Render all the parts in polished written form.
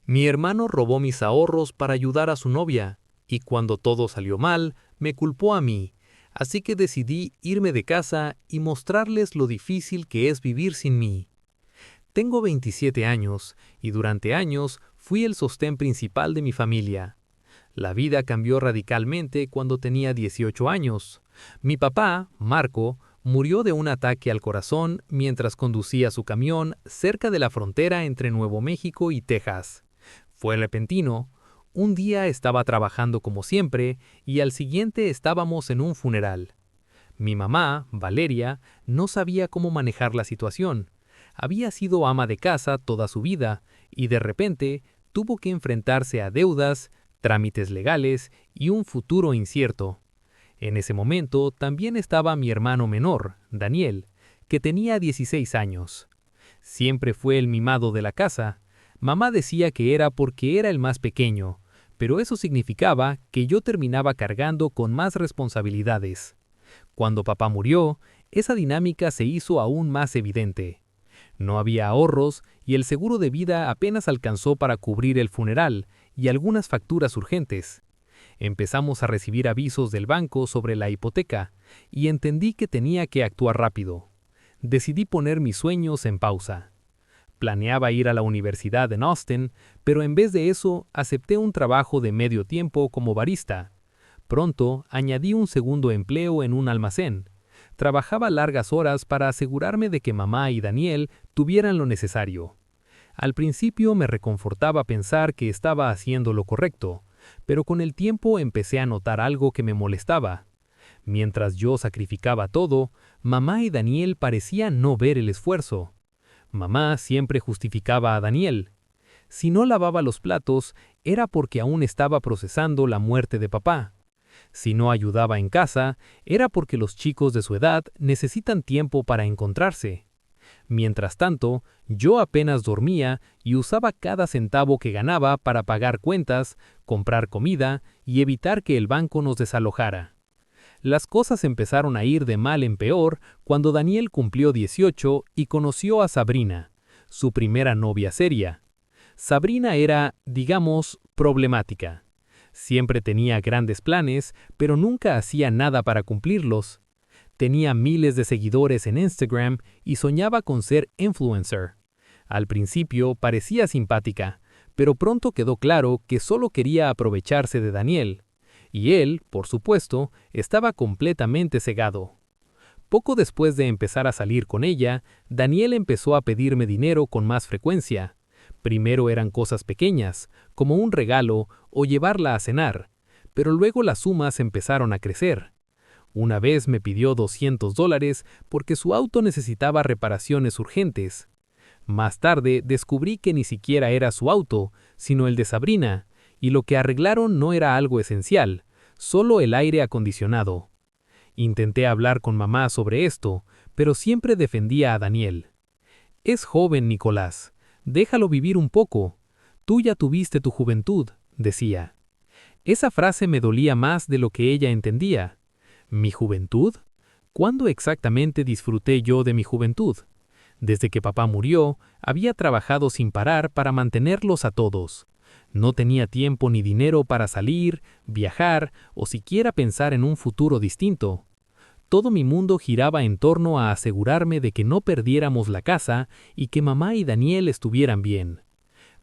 Mi hermano robó mis ahorros para ayudar a su novia, y cuando todo salió mal, me culpó a mí, así que decidí irme de casa y mostrarles lo difícil que es vivir sin mí. Tengo 27 años, y durante años fui el sostén principal de mi familia. La vida cambió radicalmente cuando tenía 18 años. Mi papá, Marco, murió de un ataque al corazón mientras conducía su camión cerca de la frontera entre Nuevo México y Texas. Fue repentino. Un día estaba trabajando como siempre y al siguiente estábamos en un funeral. Mi mamá, Valeria, no sabía cómo manejar la situación. Había sido ama de casa toda su vida y de repente tuvo que enfrentarse a deudas, trámites legales y un futuro incierto. En ese momento también estaba mi hermano menor, Daniel, que tenía 16 años. Siempre fue el mimado de la casa. Mamá decía que era porque era el más pequeño, pero eso significaba que yo terminaba cargando con más responsabilidades. Cuando papá murió, esa dinámica se hizo aún más evidente. No había ahorros y el seguro de vida apenas alcanzó para cubrir el funeral y algunas facturas urgentes. Empezamos a recibir avisos del banco sobre la hipoteca y entendí que tenía que actuar rápido. Decidí poner mis sueños en pausa. Planeaba ir a la universidad en Austin, pero en vez de eso acepté un trabajo de medio tiempo como barista. Pronto añadí un segundo empleo en un almacén. Trabajaba largas horas para asegurarme de que mamá y Daniel tuvieran lo necesario. Al principio me reconfortaba pensar que estaba haciendo lo correcto, pero con el tiempo empecé a notar algo que me molestaba. Mientras yo sacrificaba todo, mamá y Daniel parecían no ver el esfuerzo. Mamá siempre justificaba a Daniel. Si no lavaba los platos, era porque aún estaba procesando la muerte de papá. Si no ayudaba en casa, era porque los chicos de su edad necesitan tiempo para encontrarse. Mientras tanto, yo apenas dormía y usaba cada centavo que ganaba para pagar cuentas, comprar comida y evitar que el banco nos desalojara. Las cosas empezaron a ir de mal en peor cuando Daniel cumplió 18 y conoció a Sabrina, su primera novia seria. Sabrina era, digamos, problemática. Siempre tenía grandes planes, pero nunca hacía nada para cumplirlos. Tenía miles de seguidores en Instagram y soñaba con ser influencer. Al principio parecía simpática, pero pronto quedó claro que solo quería aprovecharse de Daniel. Y él, por supuesto, estaba completamente cegado. Poco después de empezar a salir con ella, Daniel empezó a pedirme dinero con más frecuencia. Primero eran cosas pequeñas, como un regalo o llevarla a cenar, pero luego las sumas empezaron a crecer. Una vez me pidió $200 porque su auto necesitaba reparaciones urgentes. Más tarde descubrí que ni siquiera era su auto, sino el de Sabrina, y lo que arreglaron no era algo esencial, solo el aire acondicionado. Intenté hablar con mamá sobre esto, pero siempre defendía a Daniel. Es joven, Nicolás. Déjalo vivir un poco. Tú ya tuviste tu juventud, decía. Esa frase me dolía más de lo que ella entendía. ¿Mi juventud? ¿Cuándo exactamente disfruté yo de mi juventud? Desde que papá murió, había trabajado sin parar para mantenerlos a todos. No tenía tiempo ni dinero para salir, viajar o siquiera pensar en un futuro distinto. Todo mi mundo giraba en torno a asegurarme de que no perdiéramos la casa y que mamá y Daniel estuvieran bien.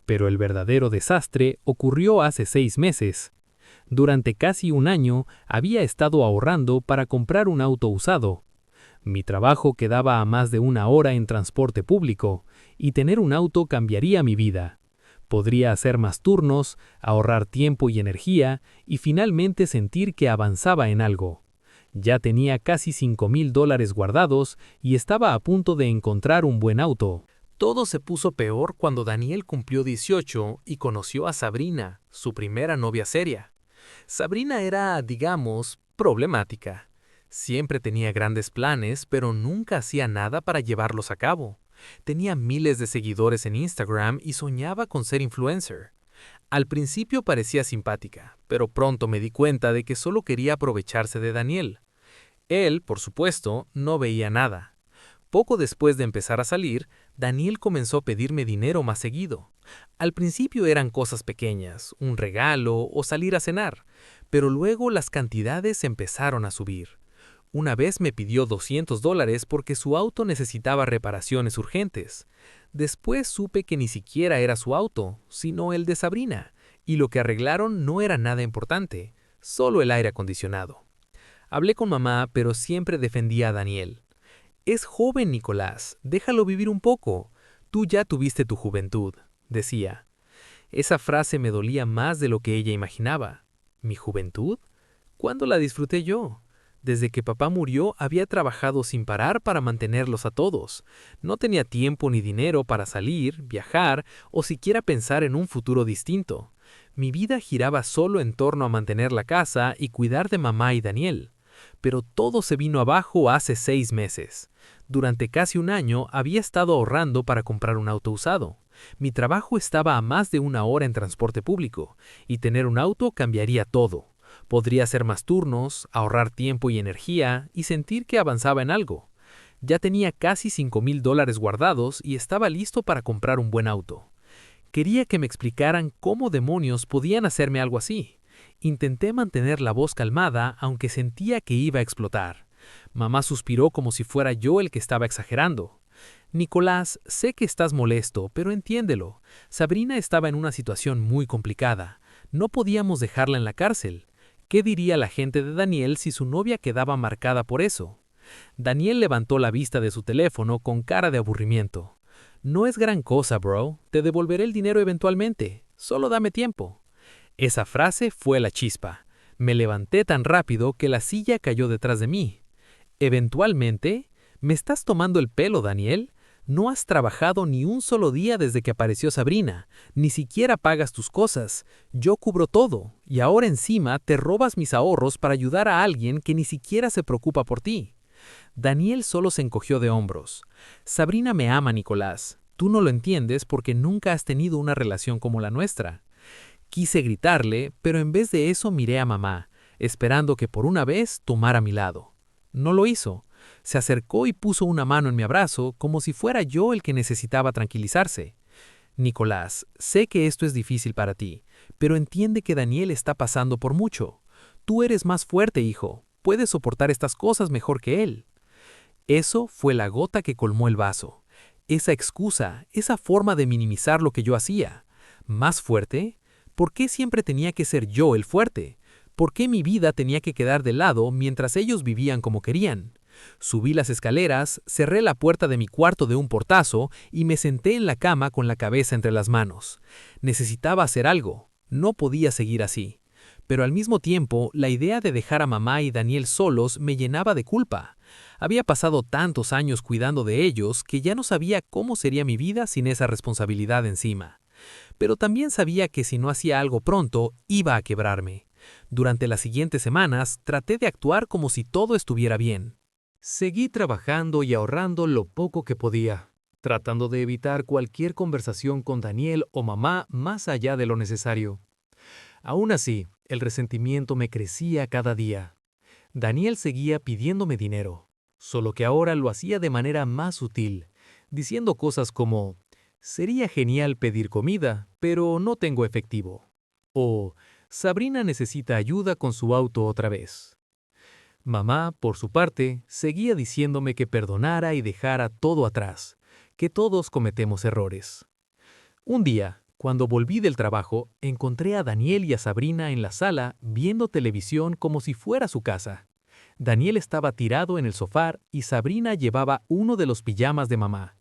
Pero el verdadero desastre ocurrió hace 6 meses. Durante casi un año había estado ahorrando para comprar un auto usado. Mi trabajo quedaba a más de 1 hora en transporte público, y tener un auto cambiaría mi vida. Podría hacer más turnos, ahorrar tiempo y energía, y finalmente sentir que avanzaba en algo. Ya tenía casi $5,000 guardados y estaba a punto de encontrar un buen auto. Todo se puso peor cuando Daniel cumplió 18 y conoció a Sabrina, su primera novia seria. Sabrina era, digamos, problemática. Siempre tenía grandes planes, pero nunca hacía nada para llevarlos a cabo. Tenía miles de seguidores en Instagram y soñaba con ser influencer. Al principio parecía simpática, pero pronto me di cuenta de que solo quería aprovecharse de Daniel. Él, por supuesto, no veía nada. Poco después de empezar a salir, Daniel comenzó a pedirme dinero más seguido. Al principio eran cosas pequeñas, un regalo o salir a cenar, pero luego las cantidades empezaron a subir. Una vez me pidió $200 porque su auto necesitaba reparaciones urgentes. Después supe que ni siquiera era su auto, sino el de Sabrina, y lo que arreglaron no era nada importante, solo el aire acondicionado. Hablé con mamá, pero siempre defendía a Daniel. Es joven, Nicolás, déjalo vivir un poco. Tú ya tuviste tu juventud, decía. Esa frase me dolía más de lo que ella imaginaba. ¿Mi juventud? ¿Cuándo la disfruté yo? Desde que papá murió había trabajado sin parar para mantenerlos a todos. No tenía tiempo ni dinero para salir, viajar o siquiera pensar en un futuro distinto. Mi vida giraba solo en torno a mantener la casa y cuidar de mamá y Daniel. Pero todo se vino abajo hace 6 meses. Durante casi un año había estado ahorrando para comprar un auto usado. Mi trabajo estaba a más de 1 hora en transporte público, y tener un auto cambiaría todo. Podría hacer más turnos, ahorrar tiempo y energía, y sentir que avanzaba en algo. Ya tenía casi $5,000 guardados y estaba listo para comprar un buen auto. Quería que me explicaran cómo demonios podían hacerme algo así. Intenté mantener la voz calmada, aunque sentía que iba a explotar. Mamá suspiró como si fuera yo el que estaba exagerando. Nicolás, sé que estás molesto, pero entiéndelo. Sabrina estaba en una situación muy complicada. No podíamos dejarla en la cárcel. ¿Qué diría la gente de Daniel si su novia quedaba marcada por eso? Daniel levantó la vista de su teléfono con cara de aburrimiento. No es gran cosa, bro. Te devolveré el dinero eventualmente. Solo dame tiempo. Esa frase fue la chispa. Me levanté tan rápido que la silla cayó detrás de mí. ¿Eventualmente? ¿Me estás tomando el pelo, Daniel? No has trabajado ni un solo día desde que apareció Sabrina. Ni siquiera pagas tus cosas. Yo cubro todo. Y ahora encima te robas mis ahorros para ayudar a alguien que ni siquiera se preocupa por ti. Daniel solo se encogió de hombros. Sabrina me ama, Nicolás. Tú no lo entiendes porque nunca has tenido una relación como la nuestra. Quise gritarle, pero en vez de eso miré a mamá, esperando que por una vez tomara mi lado. No lo hizo. Se acercó y puso una mano en mi abrazo como si fuera yo el que necesitaba tranquilizarse. Nicolás, sé que esto es difícil para ti, pero entiende que Daniel está pasando por mucho. Tú eres más fuerte, hijo. Puedes soportar estas cosas mejor que él. Eso fue la gota que colmó el vaso. Esa excusa, esa forma de minimizar lo que yo hacía. ¿Más fuerte? ¿Por qué siempre tenía que ser yo el fuerte? ¿Por qué mi vida tenía que quedar de lado mientras ellos vivían como querían? Subí las escaleras, cerré la puerta de mi cuarto de un portazo y me senté en la cama con la cabeza entre las manos. Necesitaba hacer algo. No podía seguir así. Pero al mismo tiempo, la idea de dejar a mamá y Daniel solos me llenaba de culpa. Había pasado tantos años cuidando de ellos que ya no sabía cómo sería mi vida sin esa responsabilidad encima. Pero también sabía que si no hacía algo pronto, iba a quebrarme. Durante las siguientes semanas, traté de actuar como si todo estuviera bien. Seguí trabajando y ahorrando lo poco que podía, tratando de evitar cualquier conversación con Daniel o mamá más allá de lo necesario. Aún así, el resentimiento me crecía cada día. Daniel seguía pidiéndome dinero, solo que ahora lo hacía de manera más sutil, diciendo cosas como: «Sería genial pedir comida, pero no tengo efectivo». O «Sabrina necesita ayuda con su auto otra vez». Mamá, por su parte, seguía diciéndome que perdonara y dejara todo atrás, que todos cometemos errores. Un día, cuando volví del trabajo, encontré a Daniel y a Sabrina en la sala viendo televisión como si fuera su casa. Daniel estaba tirado en el sofá y Sabrina llevaba uno de los pijamas de mamá.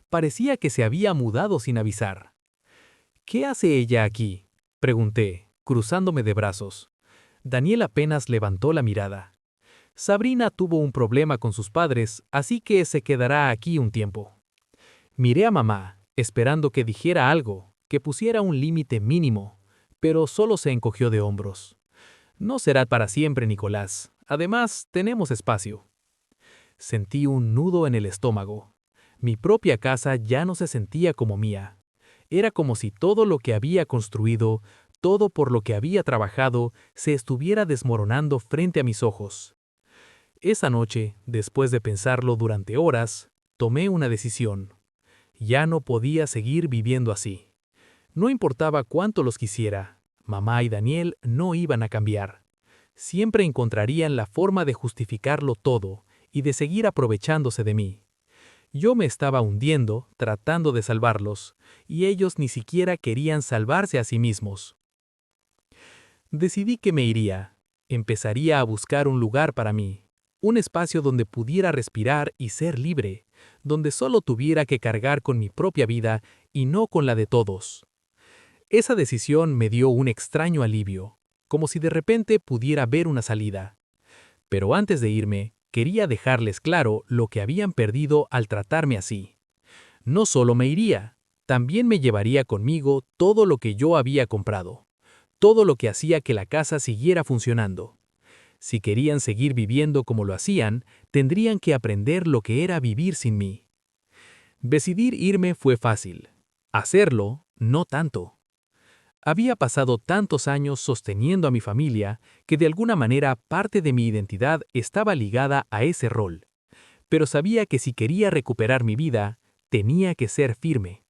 Parecía que se había mudado sin avisar. «¿Qué hace ella aquí?», pregunté, cruzándome de brazos. Daniel apenas levantó la mirada. «Sabrina tuvo un problema con sus padres, así que se quedará aquí un tiempo». Miré a mamá, esperando que dijera algo, que pusiera un límite mínimo, pero solo se encogió de hombros. «No será para siempre, Nicolás. Además, tenemos espacio». Sentí un nudo en el estómago. Mi propia casa ya no se sentía como mía. Era como si todo lo que había construido, todo por lo que había trabajado, se estuviera desmoronando frente a mis ojos. Esa noche, después de pensarlo durante horas, tomé una decisión. Ya no podía seguir viviendo así. No importaba cuánto los quisiera, mamá y Daniel no iban a cambiar. Siempre encontrarían la forma de justificarlo todo y de seguir aprovechándose de mí. Yo me estaba hundiendo, tratando de salvarlos, y ellos ni siquiera querían salvarse a sí mismos. Decidí que me iría. Empezaría a buscar un lugar para mí, un espacio donde pudiera respirar y ser libre, donde solo tuviera que cargar con mi propia vida y no con la de todos. Esa decisión me dio un extraño alivio, como si de repente pudiera ver una salida. Pero antes de irme, quería dejarles claro lo que habían perdido al tratarme así. No solo me iría, también me llevaría conmigo todo lo que yo había comprado, todo lo que hacía que la casa siguiera funcionando. Si querían seguir viviendo como lo hacían, tendrían que aprender lo que era vivir sin mí. Decidir irme fue fácil. Hacerlo, no tanto. Había pasado tantos años sosteniendo a mi familia que de alguna manera parte de mi identidad estaba ligada a ese rol. Pero sabía que si quería recuperar mi vida, tenía que ser firme.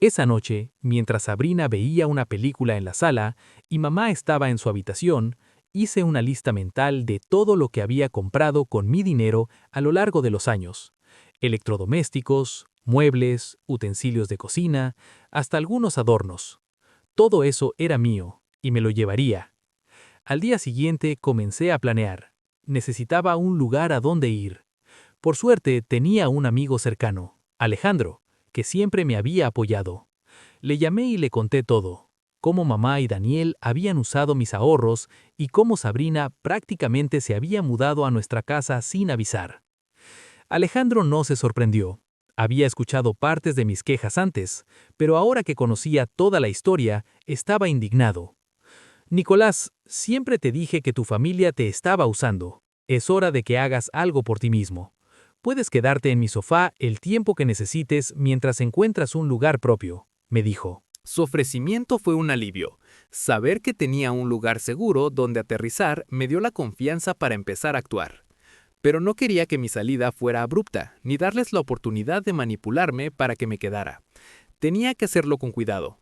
Esa noche, mientras Sabrina veía una película en la sala y mamá estaba en su habitación, hice una lista mental de todo lo que había comprado con mi dinero a lo largo de los años. Electrodomésticos, muebles, utensilios de cocina, hasta algunos adornos. Todo eso era mío, y me lo llevaría. Al día siguiente comencé a planear. Necesitaba un lugar a donde ir. Por suerte tenía un amigo cercano, Alejandro, que siempre me había apoyado. Le llamé y le conté todo, cómo mamá y Daniel habían usado mis ahorros y cómo Sabrina prácticamente se había mudado a nuestra casa sin avisar. Alejandro no se sorprendió. Había escuchado partes de mis quejas antes, pero ahora que conocía toda la historia, estaba indignado. Nicolás, siempre te dije que tu familia te estaba usando. Es hora de que hagas algo por ti mismo. Puedes quedarte en mi sofá el tiempo que necesites mientras encuentras un lugar propio, me dijo. Su ofrecimiento fue un alivio. Saber que tenía un lugar seguro donde aterrizar me dio la confianza para empezar a actuar. Pero no quería que mi salida fuera abrupta, ni darles la oportunidad de manipularme para que me quedara. Tenía que hacerlo con cuidado.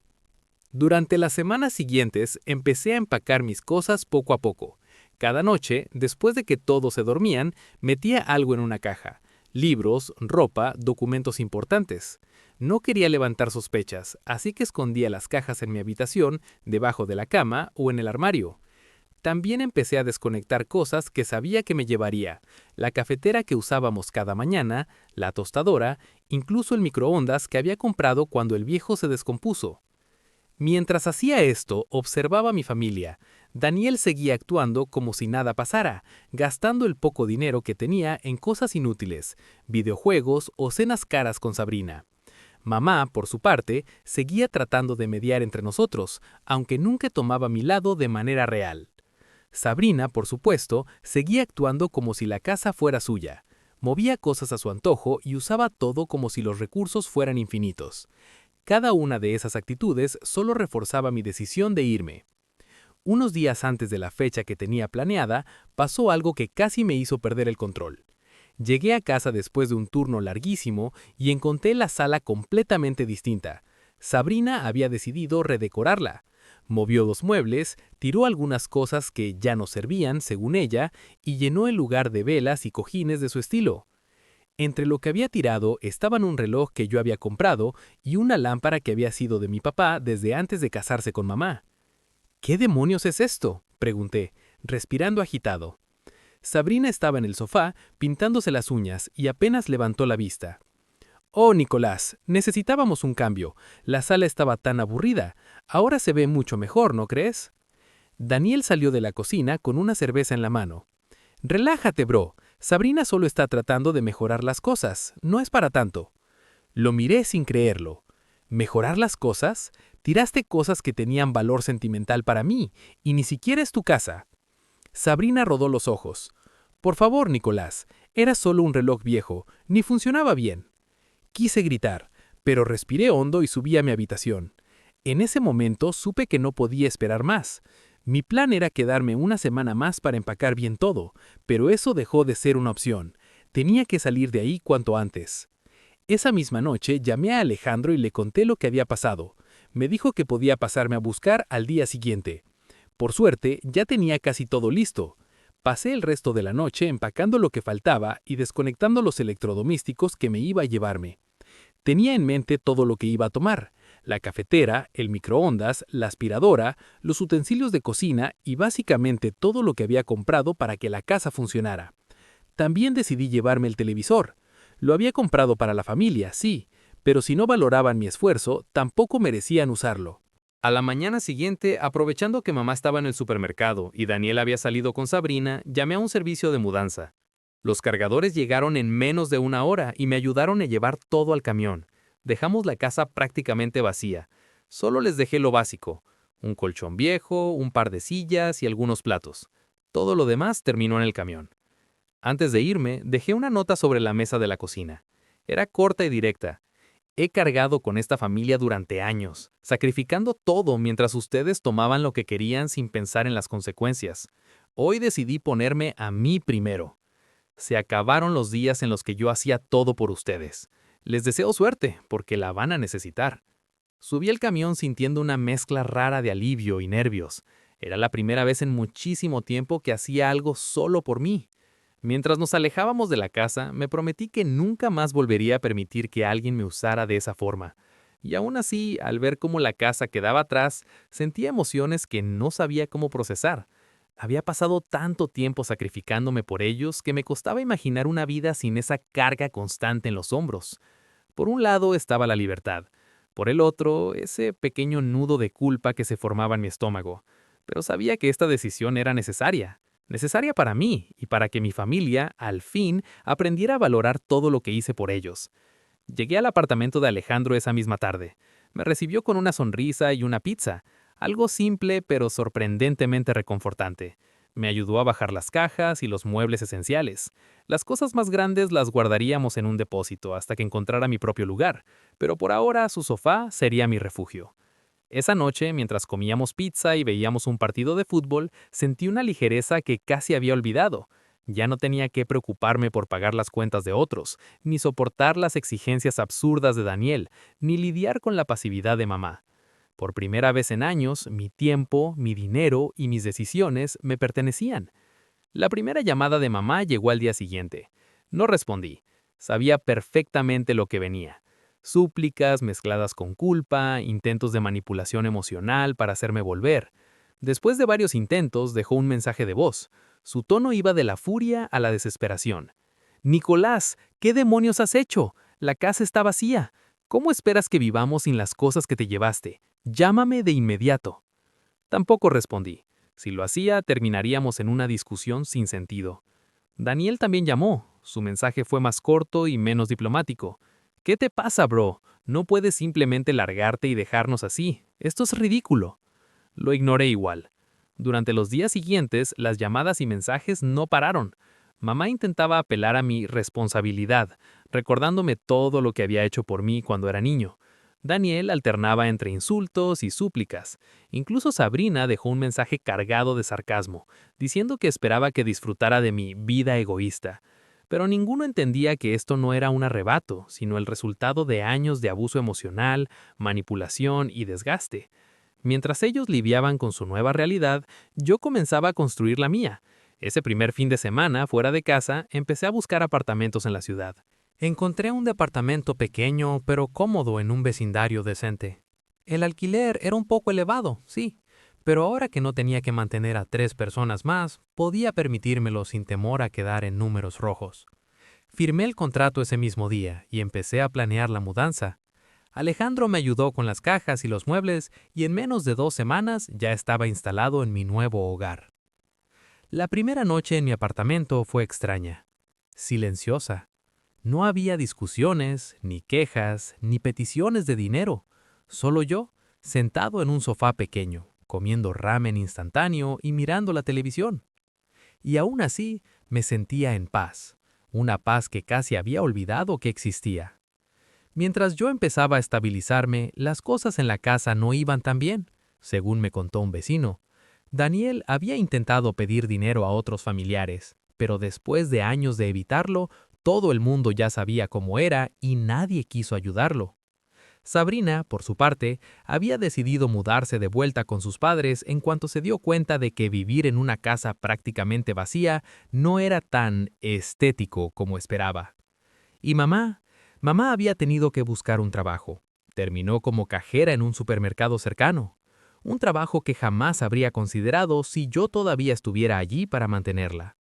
Durante las semanas siguientes empecé a empacar mis cosas poco a poco. Cada noche, después de que todos se dormían, metía algo en una caja. Libros, ropa, documentos importantes. No quería levantar sospechas, así que escondía las cajas en mi habitación, debajo de la cama o en el armario. También empecé a desconectar cosas que sabía que me llevaría, la cafetera que usábamos cada mañana, la tostadora, incluso el microondas que había comprado cuando el viejo se descompuso. Mientras hacía esto, observaba a mi familia. Daniel seguía actuando como si nada pasara, gastando el poco dinero que tenía en cosas inútiles, videojuegos o cenas caras con Sabrina. Mamá, por su parte, seguía tratando de mediar entre nosotros, aunque nunca tomaba mi lado de manera real. Sabrina, por supuesto, seguía actuando como si la casa fuera suya. Movía cosas a su antojo y usaba todo como si los recursos fueran infinitos. Cada una de esas actitudes solo reforzaba mi decisión de irme. Unos días antes de la fecha que tenía planeada, pasó algo que casi me hizo perder el control. Llegué a casa después de un turno larguísimo y encontré la sala completamente distinta. Sabrina había decidido redecorarla. Movió los muebles, tiró algunas cosas que ya no servían, según ella, y llenó el lugar de velas y cojines de su estilo. Entre lo que había tirado estaban un reloj que yo había comprado y una lámpara que había sido de mi papá desde antes de casarse con mamá. ¿Qué demonios es esto?, pregunté, respirando agitado. Sabrina estaba en el sofá, pintándose las uñas, y apenas levantó la vista. «Oh, Nicolás, necesitábamos un cambio. La sala estaba tan aburrida. Ahora se ve mucho mejor, ¿no crees?» Daniel salió de la cocina con una cerveza en la mano. «Relájate, bro. Sabrina solo está tratando de mejorar las cosas. No es para tanto». Lo miré sin creerlo. ¿Mejorar las cosas? Tiraste cosas que tenían valor sentimental para mí, y ni siquiera es tu casa. Sabrina rodó los ojos. «Por favor, Nicolás, era solo un reloj viejo, ni funcionaba bien». Quise gritar, pero respiré hondo y subí a mi habitación. En ese momento supe que no podía esperar más. Mi plan era quedarme una semana más para empacar bien todo, pero eso dejó de ser una opción. Tenía que salir de ahí cuanto antes. Esa misma noche llamé a Alejandro y le conté lo que había pasado. Me dijo que podía pasarme a buscar al día siguiente. Por suerte, ya tenía casi todo listo. Pasé el resto de la noche empacando lo que faltaba y desconectando los electrodomésticos que me iba a llevarme. Tenía en mente todo lo que iba a tomar: la cafetera, el microondas, la aspiradora, los utensilios de cocina y básicamente todo lo que había comprado para que la casa funcionara. También decidí llevarme el televisor. Lo había comprado para la familia, sí, pero si no valoraban mi esfuerzo, tampoco merecían usarlo. A la mañana siguiente, aprovechando que mamá estaba en el supermercado y Daniel había salido con Sabrina, llamé a un servicio de mudanza. Los cargadores llegaron en menos de una hora y me ayudaron a llevar todo al camión. Dejamos la casa prácticamente vacía. Solo les dejé lo básico: un colchón viejo, un par de sillas y algunos platos. Todo lo demás terminó en el camión. Antes de irme, dejé una nota sobre la mesa de la cocina. Era corta y directa: he cargado con esta familia durante años, sacrificando todo mientras ustedes tomaban lo que querían sin pensar en las consecuencias. Hoy decidí ponerme a mí primero. Se acabaron los días en los que yo hacía todo por ustedes. Les deseo suerte, porque la van a necesitar. Subí el camión sintiendo una mezcla rara de alivio y nervios. Era la primera vez en muchísimo tiempo que hacía algo solo por mí. Mientras nos alejábamos de la casa, me prometí que nunca más volvería a permitir que alguien me usara de esa forma. Y aún así, al ver cómo la casa quedaba atrás, sentía emociones que no sabía cómo procesar. Había pasado tanto tiempo sacrificándome por ellos que me costaba imaginar una vida sin esa carga constante en los hombros. Por un lado estaba la libertad, por el otro, ese pequeño nudo de culpa que se formaba en mi estómago. Pero sabía que esta decisión era necesaria para mí y para que mi familia, al fin, aprendiera a valorar todo lo que hice por ellos. Llegué al apartamento de Alejandro esa misma tarde. Me recibió con una sonrisa y una pizza, algo simple pero sorprendentemente reconfortante. Me ayudó a bajar las cajas y los muebles esenciales. Las cosas más grandes las guardaríamos en un depósito hasta que encontrara mi propio lugar, pero por ahora su sofá sería mi refugio. Esa noche, mientras comíamos pizza y veíamos un partido de fútbol, sentí una ligereza que casi había olvidado. Ya no tenía que preocuparme por pagar las cuentas de otros, ni soportar las exigencias absurdas de Daniel, ni lidiar con la pasividad de mamá. Por primera vez en años, mi tiempo, mi dinero y mis decisiones me pertenecían. La primera llamada de mamá llegó al día siguiente. No respondí. Sabía perfectamente lo que venía: súplicas mezcladas con culpa, intentos de manipulación emocional para hacerme volver. Después de varios intentos, dejó un mensaje de voz. Su tono iba de la furia a la desesperación. «Nicolás, ¿qué demonios has hecho? La casa está vacía. ¿Cómo esperas que vivamos sin las cosas que te llevaste? Llámame de inmediato». Tampoco respondí. Si lo hacía, terminaríamos en una discusión sin sentido. Daniel también llamó. Su mensaje fue más corto y menos diplomático. «¿Qué te pasa, bro? No puedes simplemente largarte y dejarnos así. Esto es ridículo». Lo ignoré igual. Durante los días siguientes, las llamadas y mensajes no pararon. Mamá intentaba apelar a mi responsabilidad, recordándome todo lo que había hecho por mí cuando era niño. Daniel alternaba entre insultos y súplicas. Incluso Sabrina dejó un mensaje cargado de sarcasmo, diciendo que esperaba que disfrutara de mi vida egoísta. Pero ninguno entendía que esto no era un arrebato, sino el resultado de años de abuso emocional, manipulación y desgaste. Mientras ellos lidiaban con su nueva realidad, yo comenzaba a construir la mía. Ese primer fin de semana, fuera de casa, empecé a buscar apartamentos en la ciudad. Encontré un departamento pequeño pero cómodo en un vecindario decente. El alquiler era un poco elevado, sí, pero ahora que no tenía que mantener a 3 personas más, podía permitírmelo sin temor a quedar en números rojos. Firmé el contrato ese mismo día y empecé a planear la mudanza. Alejandro me ayudó con las cajas y los muebles y en menos de 2 semanas ya estaba instalado en mi nuevo hogar. La primera noche en mi apartamento fue extraña, silenciosa. No había discusiones, ni quejas, ni peticiones de dinero. Solo yo, sentado en un sofá pequeño, comiendo ramen instantáneo y mirando la televisión. Y aún así, me sentía en paz, una paz que casi había olvidado que existía. Mientras yo empezaba a estabilizarme, las cosas en la casa no iban tan bien, según me contó un vecino. Daniel había intentado pedir dinero a otros familiares, pero después de años de evitarlo, Todo el mundo ya sabía cómo era y nadie quiso ayudarlo. Sabrina, por su parte, había decidido mudarse de vuelta con sus padres en cuanto se dio cuenta de que vivir en una casa prácticamente vacía no era tan estético como esperaba. Y mamá había tenido que buscar un trabajo. Terminó como cajera en un supermercado cercano. Un trabajo que jamás habría considerado si yo todavía estuviera allí para mantenerla.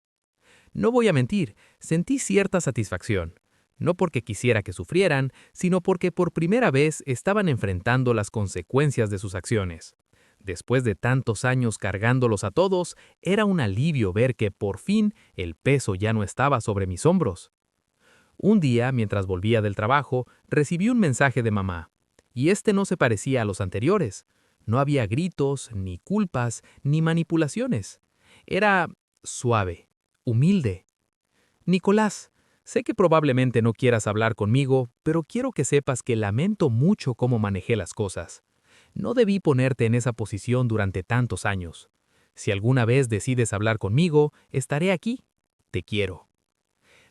No voy a mentir, sentí cierta satisfacción. No porque quisiera que sufrieran, sino porque por primera vez estaban enfrentando las consecuencias de sus acciones. Después de tantos años cargándolos a todos, era un alivio ver que por fin el peso ya no estaba sobre mis hombros. Un día, mientras volvía del trabajo, recibí un mensaje de mamá. Y este no se parecía a los anteriores. No había gritos, ni culpas, ni manipulaciones. Era suave, humilde. Nicolás, sé que probablemente no quieras hablar conmigo, pero quiero que sepas que lamento mucho cómo manejé las cosas. No debí ponerte en esa posición durante tantos años. Si alguna vez decides hablar conmigo, estaré aquí. Te quiero.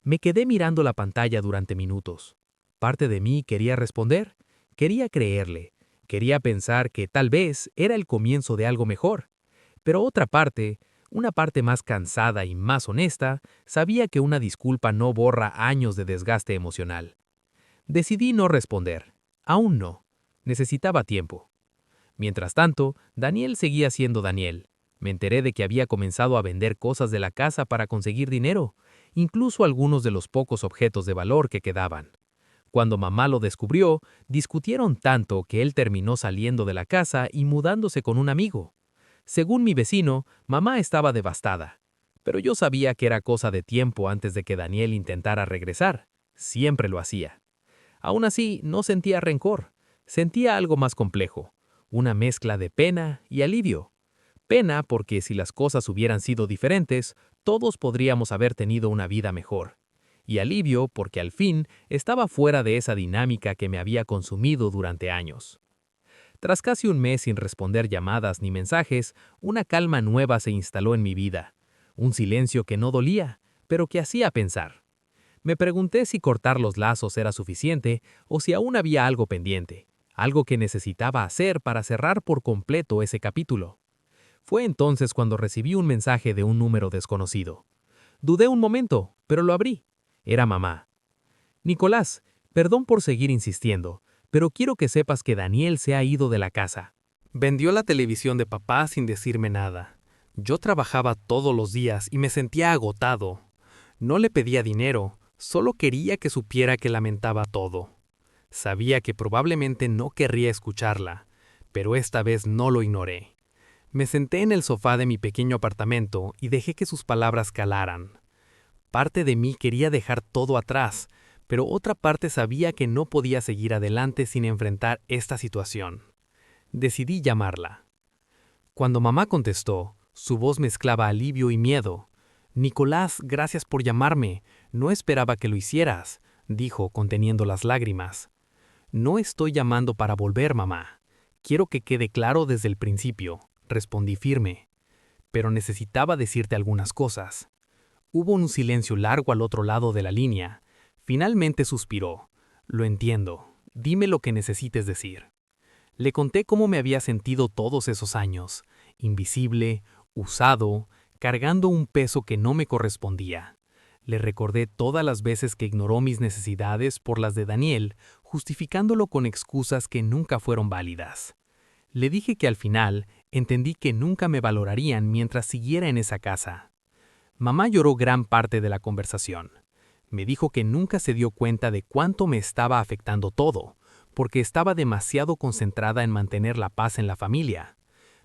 Me quedé mirando la pantalla durante minutos. Parte de mí quería responder, quería creerle, quería pensar que tal vez era el comienzo de algo mejor. Pero otra parte, una parte más cansada y más honesta, sabía que una disculpa no borra años de desgaste emocional. Decidí no responder. Aún no. Necesitaba tiempo. Mientras tanto, Daniel seguía siendo Daniel. Me enteré de que había comenzado a vender cosas de la casa para conseguir dinero, incluso algunos de los pocos objetos de valor que quedaban. Cuando mamá lo descubrió, discutieron tanto que él terminó saliendo de la casa y mudándose con un amigo. Según mi vecino, mamá estaba devastada. Pero yo sabía que era cosa de tiempo antes de que Daniel intentara regresar. Siempre lo hacía. Aún así, no sentía rencor. Sentía algo más complejo. Una mezcla de pena y alivio. Pena porque si las cosas hubieran sido diferentes, todos podríamos haber tenido una vida mejor. Y alivio porque al fin estaba fuera de esa dinámica que me había consumido durante años. Tras casi un mes sin responder llamadas ni mensajes, una calma nueva se instaló en mi vida. Un silencio que no dolía, pero que hacía pensar. Me pregunté si cortar los lazos era suficiente o si aún había algo pendiente, algo que necesitaba hacer para cerrar por completo ese capítulo. Fue entonces cuando recibí un mensaje de un número desconocido. Dudé un momento, pero lo abrí. Era mamá. Nicolás, perdón por seguir insistiendo, pero quiero que sepas que Daniel se ha ido de la casa. Vendió la televisión de papá sin decirme nada. Yo trabajaba todos los días y me sentía agotado. No le pedía dinero, solo quería que supiera que lamentaba todo. Sabía que probablemente no querría escucharla, pero esta vez no lo ignoré. Me senté en el sofá de mi pequeño apartamento y dejé que sus palabras calaran. Parte de mí quería dejar todo atrás, pero otra parte sabía que no podía seguir adelante sin enfrentar esta situación. Decidí llamarla. Cuando mamá contestó, su voz mezclaba alivio y miedo. «Nicolás, gracias por llamarme. No esperaba que lo hicieras», dijo conteniendo las lágrimas. «No estoy llamando para volver, mamá. Quiero que quede claro desde el principio», respondí firme. «Pero necesitaba decirte algunas cosas». Hubo un silencio largo al otro lado de la línea. Finalmente suspiró. «Lo entiendo. Dime lo que necesites decir». Le conté cómo me había sentido todos esos años, invisible, usado, cargando un peso que no me correspondía. Le recordé todas las veces que ignoró mis necesidades por las de Daniel, justificándolo con excusas que nunca fueron válidas. Le dije que al final entendí que nunca me valorarían mientras siguiera en esa casa. Mamá lloró gran parte de la conversación. Me dijo que nunca se dio cuenta de cuánto me estaba afectando todo, porque estaba demasiado concentrada en mantener la paz en la familia.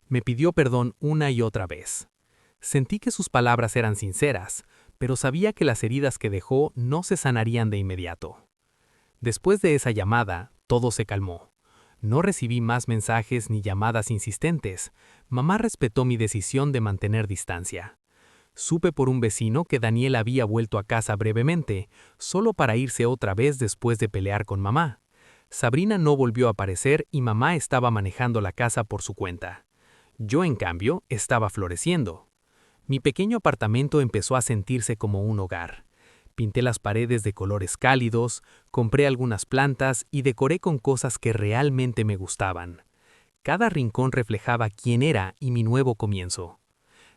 Me pidió perdón una y otra vez. Sentí que sus palabras eran sinceras, pero sabía que las heridas que dejó no se sanarían de inmediato. Después de esa llamada, todo se calmó. No recibí más mensajes ni llamadas insistentes. Mamá respetó mi decisión de mantener distancia. Supe por un vecino que Daniel había vuelto a casa brevemente, solo para irse otra vez después de pelear con mamá. Sabrina no volvió a aparecer y mamá estaba manejando la casa por su cuenta. Yo, en cambio, estaba floreciendo. Mi pequeño apartamento empezó a sentirse como un hogar. Pinté las paredes de colores cálidos, compré algunas plantas y decoré con cosas que realmente me gustaban. Cada rincón reflejaba quién era y mi nuevo comienzo.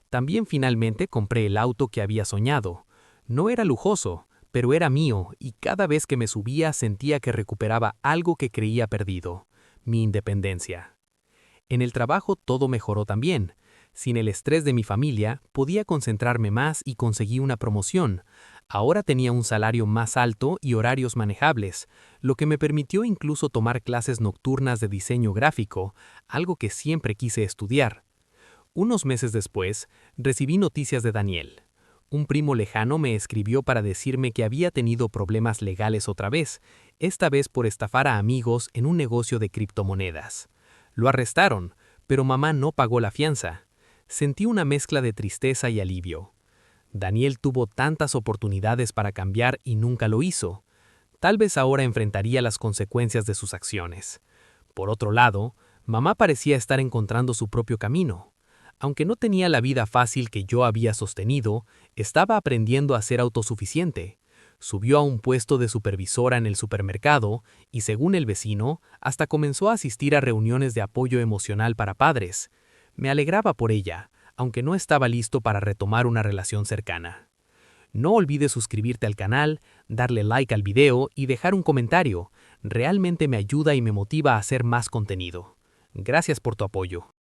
También finalmente compré el auto que había soñado. No era lujoso, pero era mío y cada vez que me subía sentía que recuperaba algo que creía perdido, mi independencia. En el trabajo todo mejoró también. Sin el estrés de mi familia, podía concentrarme más y conseguí una promoción. Ahora tenía un salario más alto y horarios manejables, lo que me permitió incluso tomar clases nocturnas de diseño gráfico, algo que siempre quise estudiar. Unos meses después, recibí noticias de Daniel. Un primo lejano me escribió para decirme que había tenido problemas legales otra vez, esta vez por estafar a amigos en un negocio de criptomonedas. Lo arrestaron, pero mamá no pagó la fianza. Sentí una mezcla de tristeza y alivio. Daniel tuvo tantas oportunidades para cambiar y nunca lo hizo. Tal vez ahora enfrentaría las consecuencias de sus acciones. Por otro lado, mamá parecía estar encontrando su propio camino. Aunque no tenía la vida fácil que yo había sostenido, estaba aprendiendo a ser autosuficiente. Subió a un puesto de supervisora en el supermercado y, según el vecino, hasta comenzó a asistir a reuniones de apoyo emocional para padres. Me alegraba por ella, aunque no estaba listo para retomar una relación cercana. No olvides suscribirte al canal, darle like al video y dejar un comentario. Realmente me ayuda y me motiva a hacer más contenido. Gracias por tu apoyo.